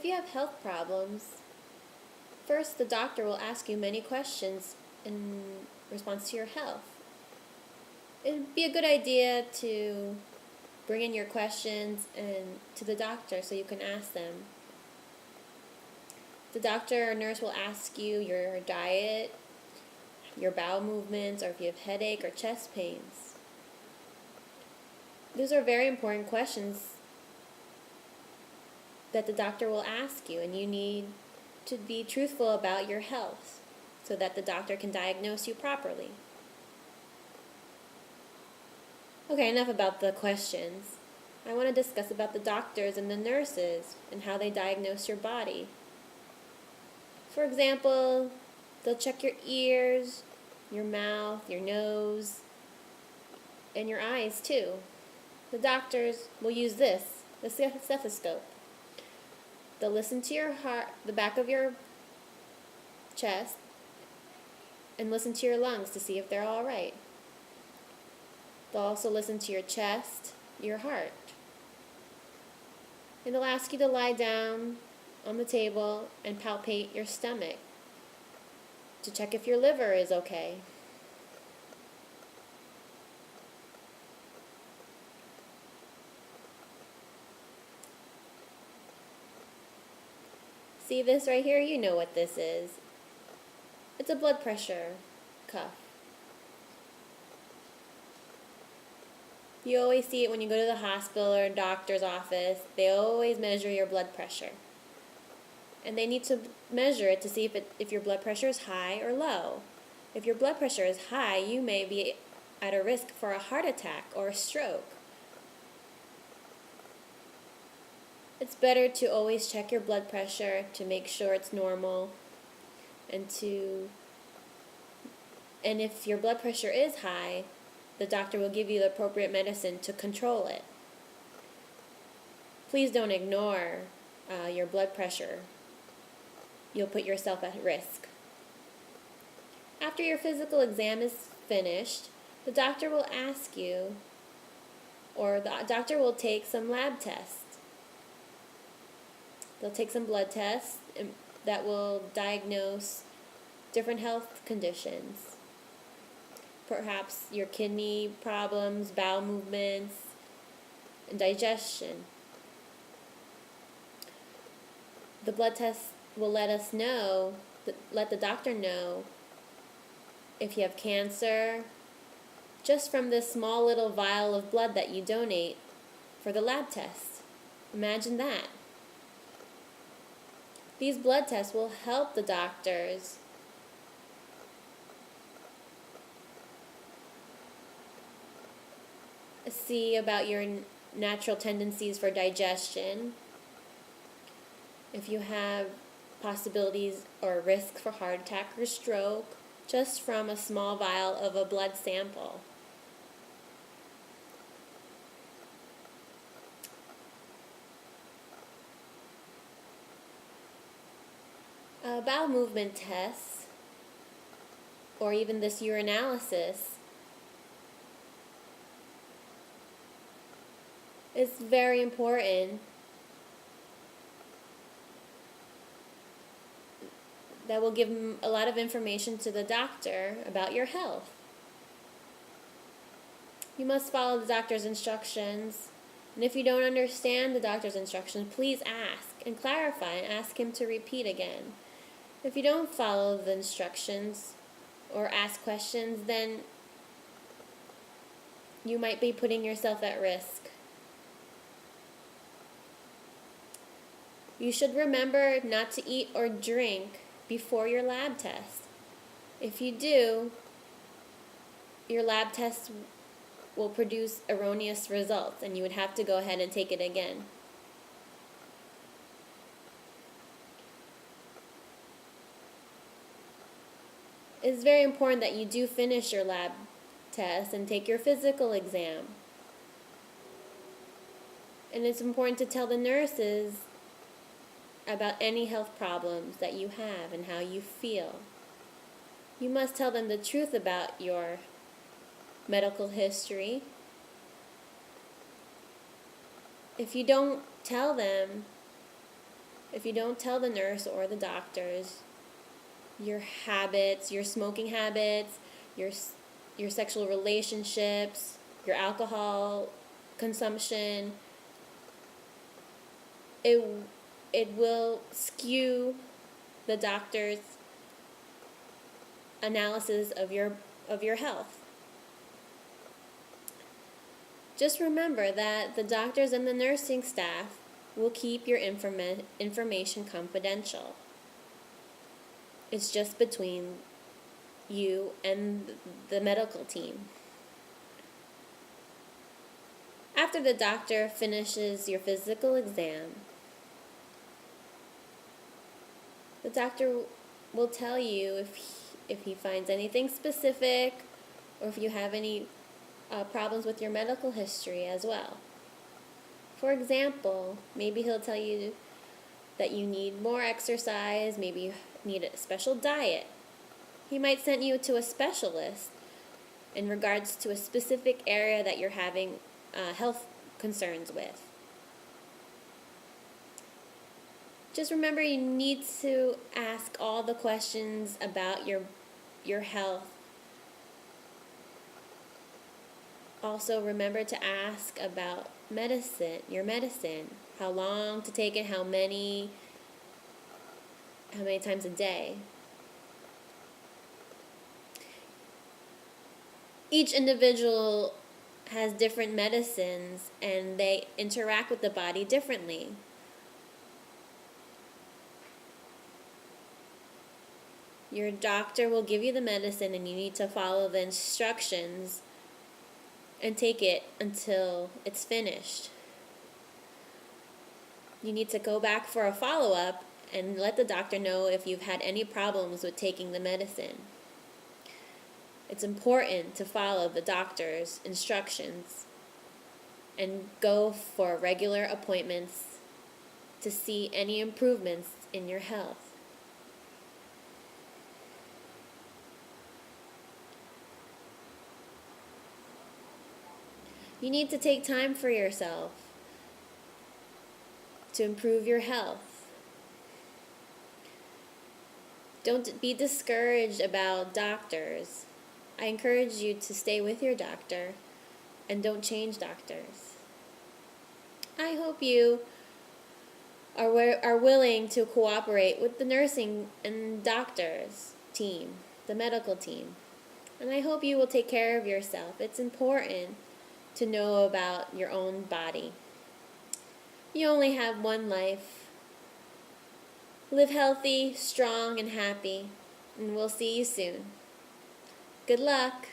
If you have health problems, first the doctor will ask you many questions in response to your health. It'd be a good idea to bring in your questions and to the doctor so you can ask them. The doctor or nurse will ask you your diet, your bowel movements, or if you have headache or chest pains. Those are very important questions that the doctor will ask you, and you need to be truthful about your health so that the doctor can diagnose you properly. Okay, enough about the questions. I want to discuss about the doctors and the nurses and how they diagnose your body. For example, they'll check your ears, your mouth, your nose, and your eyes too. The doctors will use this, the stethoscope. They'll listen to your heart, the back of your chest, and listen to your lungs to see if they're all right. They'll also listen to your chest, your heart. And they'll ask you to lie down on the table and palpate your stomach to check if your liver is okay. See this right here? You know what this is. It's a blood pressure cuff. You always see it when you go to the hospital or a doctor's office. They always measure your blood pressure. And they need to measure it to see if your blood pressure is high or low. If your blood pressure is high, you may be at a risk for a heart attack or a stroke. It's better to always check your blood pressure to make sure it's normal and if your blood pressure is high, the doctor will give you the appropriate medicine to control it. Please don't ignore your blood pressure. You'll put yourself at risk. After your physical exam is finished, the doctor will ask you, or the doctor will take some lab tests. They'll take some blood tests that will diagnose different health conditions. Perhaps your kidney problems, bowel movements, and digestion. The blood tests will let the doctor know if you have cancer just from this small little vial of blood that you donate for the lab test. Imagine that. These blood tests will help the doctors see about your natural tendencies for digestion, if you have possibilities or risk for heart attack or stroke, just from a small vial of a blood sample. Bowel movement tests, or even this urinalysis, is very important. That will give a lot of information to the doctor about your health. You must follow the doctor's instructions, and if you don't understand the doctor's instructions, please ask and clarify and ask him to repeat again. If you don't follow the instructions or ask questions, then you might be putting yourself at risk. You should remember not to eat or drink before your lab test. If you do, your lab test will produce erroneous results and you would have to go ahead and take it again. It's very important that you do finish your lab test and take your physical exam. And it's important to tell the nurses about any health problems that you have and how you feel. You must tell them the truth about your medical history. If you don't tell them if you don't tell the nurse or the doctors your habits, your smoking habits, your sexual relationships, your alcohol consumption, it will skew the doctor's analysis of your health. Just remember that the doctors and the nursing staff will keep your information confidential. It's just between you and the medical team. After the doctor finishes your physical exam, the doctor will tell you if he finds anything specific or if you have any problems with your medical history as well. For example, maybe he'll tell you that you need more exercise, maybe you need a special diet. He might send you to a specialist in regards to a specific area that you're having health concerns with. Just remember, you need to ask all the questions about your health. Also, remember to ask about your medicine, how long to take it, how many times a day. Each individual has different medicines and they interact with the body differently. Your doctor will give you the medicine and you need to follow the instructions and take it until it's finished. You need to go back for a follow-up and let the doctor know if you've had any problems with taking the medicine. It's important to follow the doctor's instructions and go for regular appointments to see any improvements in your health. You need to take time for yourself to improve your health. Don't be discouraged about doctors. I encourage you to stay with your doctor and don't change doctors. I hope you are willing to cooperate with the nursing and doctors team, the medical team. And I hope you will take care of yourself. It's important to know about your own body. You only have one life. Live healthy, strong, and happy, and we'll see you soon. Good luck.